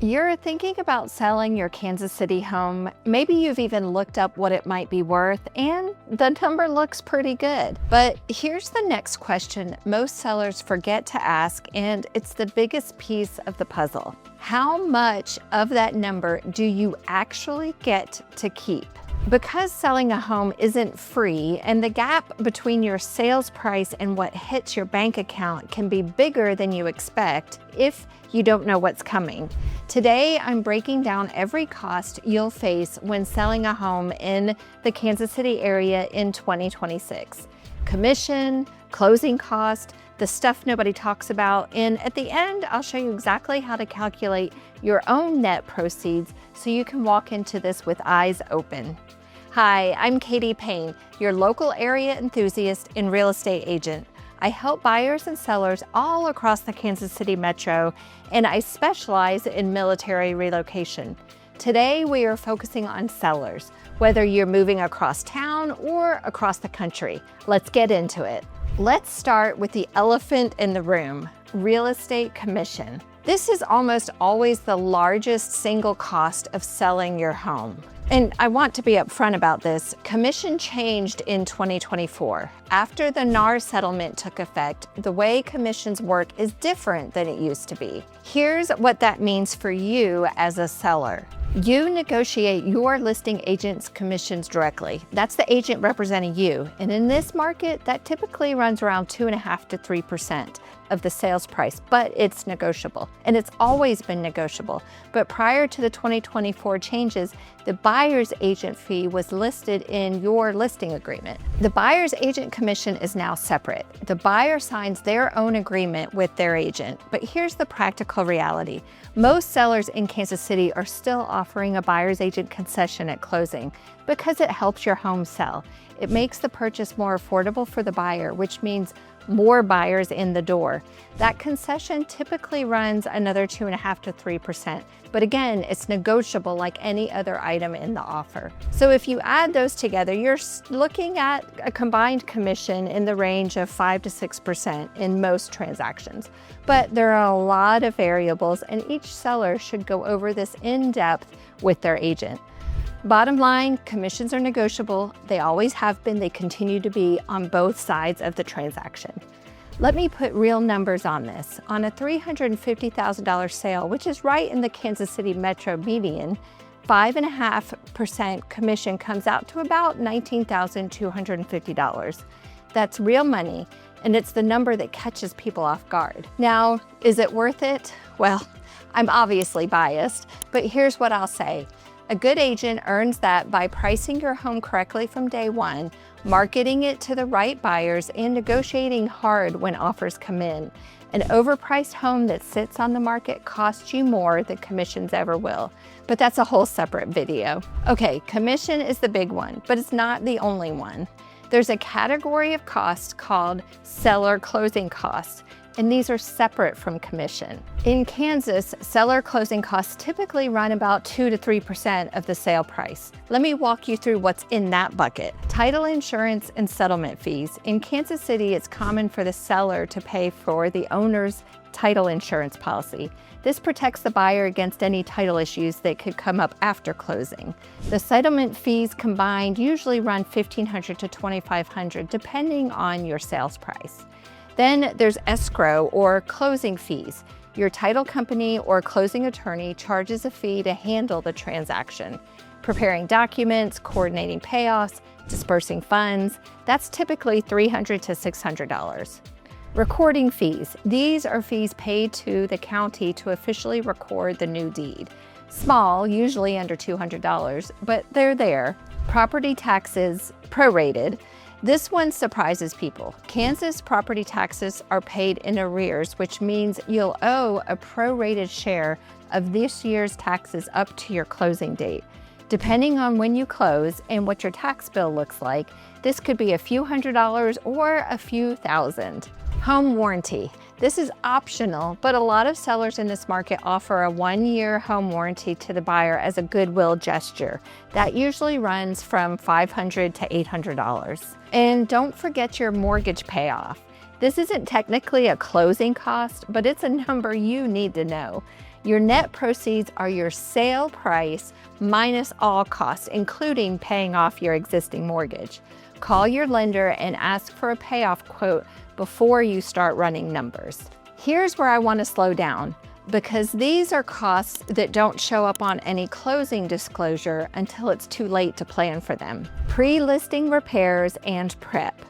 You're thinking about selling your Kansas City home. Maybe you've even looked up what it might be worth, and the number looks pretty good. But here's the next question most sellers forget to ask, and it's the biggest piece of the puzzle. How much of that number do you actually get to keep? Because selling a home isn't free, and the gap between your sales price and what hits your bank account can be bigger than you expect if you don't know what's coming. Today, I'm breaking down every cost you'll face when selling a home in the Kansas City area in 2026. Commission, closing cost, the stuff nobody talks about, and at the end, I'll show you exactly how to calculate your own net proceeds so you can walk into this with eyes open. Hi, I'm Katie Payne, your local area enthusiast and real estate agent. I help buyers and sellers all across the Kansas City metro, and I specialize in military relocation. Today, we are focusing on sellers, whether you're moving across town or across the country. Let's get into it. Let's start with the elephant in the room, real estate commission. This is almost always the largest single cost of selling your home. And I want to be upfront about this. Commission changed in 2024. After the NAR settlement took effect, the way commissions work is different than it used to be. Here's what that means for you as a seller. You negotiate your listing agent's commissions directly. That's the agent representing you. And in this market, that typically runs around 2.5% to 3% of the sales price, but it's negotiable. And it's always been negotiable. But prior to the 2024 changes, the buyer's agent fee was listed in your listing agreement. The buyer's agent commission is now separate. The buyer signs their own agreement with their agent. But here's the practical reality. Most sellers in Kansas City are still offering a buyer's agent concession at closing because it helps your home sell. It makes the purchase more affordable for the buyer, which means more buyers in the door. That concession typically runs another 2.5% to 3%, but again, it's negotiable like any other item in the offer. So if you add those together, you're looking at a combined commission in the range of 5% to 6% in most transactions. But there are a lot of variables, and each seller should go over this in depth with their agent. Bottom line, commissions are negotiable. They always have been. They continue to be on both sides of the transaction. Let me put real numbers on this. On a $350,000 sale, which is right in the Kansas City metro median, 5.5% commission comes out to about $19,250. That's real money, and it's the number that catches people off guard. Now, is it worth it? Well, I'm obviously biased, but here's what I'll say. A good agent earns that by pricing your home correctly from day one, marketing it to the right buyers, and negotiating hard when offers come in. An overpriced home that sits on the market costs you more than commissions ever will, but that's a whole separate video. Okay, commission is the big one, but it's not the only one. There's a category of costs called seller closing costs, and these are separate from commission. In Kansas, seller closing costs typically run about 2% to 3% of the sale price. Let me walk you through what's in that bucket. Title insurance and settlement fees. In Kansas City, it's common for the seller to pay for the owner's title insurance policy. This protects the buyer against any title issues that could come up after closing. The settlement fees combined usually run $1,500 to $2,500 depending on your sales price. Then there's escrow or closing fees. Your title company or closing attorney charges a fee to handle the transaction. Preparing documents, coordinating payoffs, dispersing funds, that's typically $300 to $600. Recording fees. These are fees paid to the county to officially record the new deed. Small, usually under $200, but they're there. Property taxes, prorated. This one surprises people. Kansas property taxes are paid in arrears, which means you'll owe a prorated share of this year's taxes up to your closing date. Depending on when you close and what your tax bill looks like, this could be a few $100s or a few thousand. Home warranty. This is optional, but a lot of sellers in this market offer a 1-year home warranty to the buyer as a goodwill gesture. That usually runs from $500 to $800. And don't forget your mortgage payoff. This isn't technically a closing cost, but it's a number you need to know. Your net proceeds are your sale price minus all costs, including paying off your existing mortgage. Call your lender and ask for a payoff quote before you start running numbers. Here's where I want to slow down, because these are costs that don't show up on any closing disclosure until it's too late to plan for them. Pre-listing repairs and prep.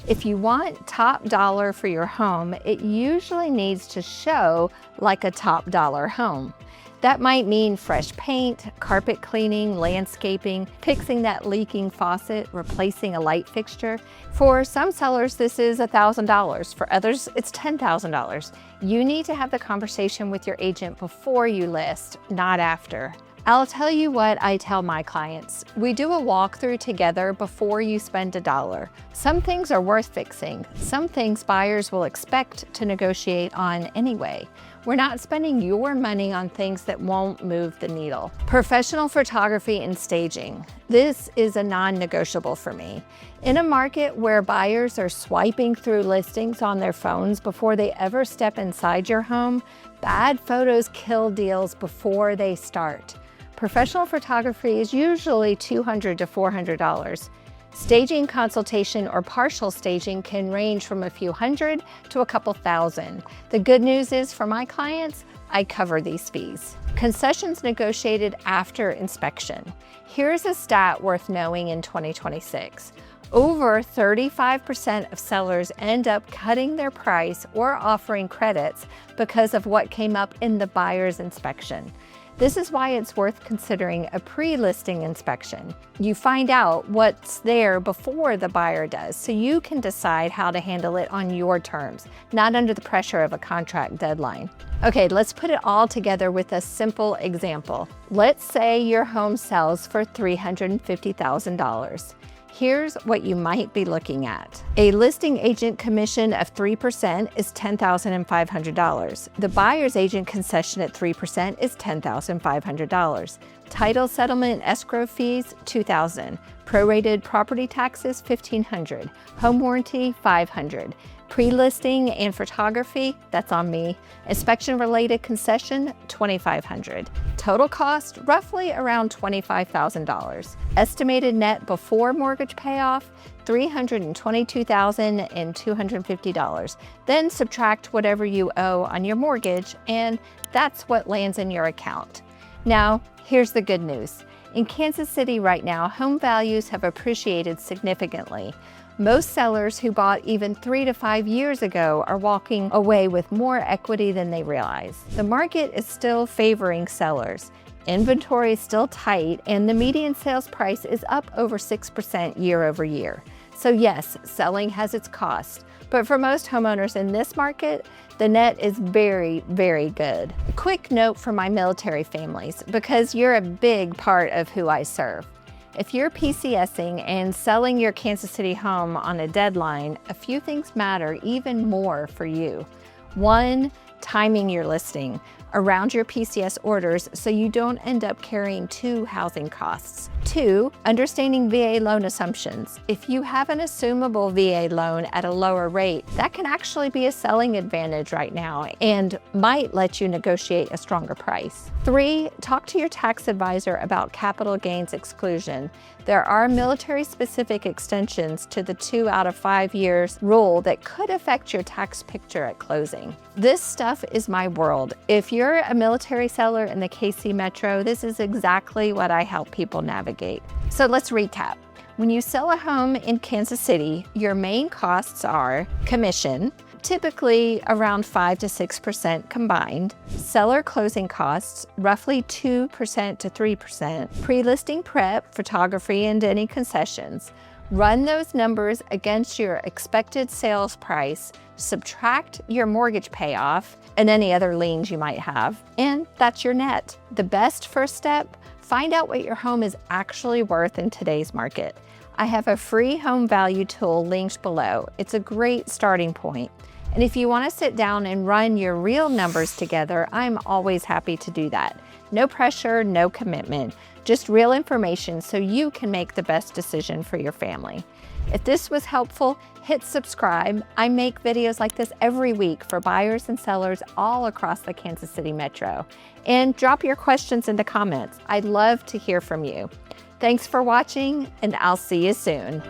If you want top dollar for your home, it usually needs to show like a top dollar home. That might mean fresh paint, carpet cleaning, landscaping, fixing that leaking faucet, replacing a light fixture. For some sellers, this is $1,000. For others, it's $10,000. You need to have the conversation with your agent before you list, not after. I'll tell you what I tell my clients. We do a walkthrough together before you spend $1. Some things are worth fixing. Some things buyers will expect to negotiate on anyway. We're not spending your money on things that won't move the needle. Professional photography and staging. This is a non-negotiable for me. In a market where buyers are swiping through listings on their phones before they ever step inside your home, bad photos kill deals before they start. Professional photography is usually $200 to $400. Staging consultation or partial staging can range from a few hundred to a couple thousand. The good news is for my clients, I cover these fees. Concessions negotiated after inspection. Here's a stat worth knowing in 2026. Over 35% of sellers end up cutting their price or offering credits because of what came up in the buyer's inspection. This is why it's worth considering a pre-listing inspection. You find out what's there before the buyer does, so you can decide how to handle it on your terms, not under the pressure of a contract deadline. Okay, let's put it all together with a simple example. Let's say your home sells for $350,000. Here's what you might be looking at. A listing agent commission of 3% is $10,500. The buyer's agent concession at 3% is $10,500. Title settlement and escrow fees, $2,000. Prorated property taxes, $1,500. Home warranty, $500. Pre-listing and photography, that's on me. Inspection-related concession, $2,500. Total cost, roughly around $25,000. Estimated net before mortgage payoff, $322,250. Then subtract whatever you owe on your mortgage, and that's what lands in your account. Now, here's the good news. In Kansas City right now, home values have appreciated significantly. Most sellers who bought even 3 to 5 years ago are walking away with more equity than they realize. The market is still favoring sellers. Inventory is still tight, and the median sales price is up over 6% year over year. So yes, selling has its cost, but for most homeowners in this market, the net is very, very good. A quick note for my military families, because you're a big part of who I serve. If you're PCSing and selling your Kansas City home on a deadline, a few things matter even more for you. 1, timing your listing around your PCS orders so you don't end up carrying 2 housing costs. 2, understanding VA loan assumptions. If you have an assumable VA loan at a lower rate, that can actually be a selling advantage right now and might let you negotiate a stronger price. 3, talk to your tax advisor about capital gains exclusion. There are military-specific extensions to the 2 out of 5 years rule that could affect your tax picture at closing. This stuff is my world. If you're a military seller in the KC Metro, this is exactly what I help people navigate. So let's recap. When you sell a home in Kansas City, your main costs are commission, typically around 5 to 6% combined, seller closing costs, roughly 2% to 3%, pre-listing prep, photography, and any concessions. Run those numbers against your expected sales price, subtract your mortgage payoff and any other liens you might have, and that's your net. The best first step, find out what your home is actually worth in today's market. I have a free home value tool linked below. It's a great starting point. And if you want to sit down and run your real numbers together, I'm always happy to do that. No pressure, no commitment, just real information so you can make the best decision for your family. If this was helpful, hit subscribe. I make videos like this every week for buyers and sellers all across the Kansas City metro. And drop your questions in the comments. I'd love to hear from you. Thanks for watching, and I'll see you soon.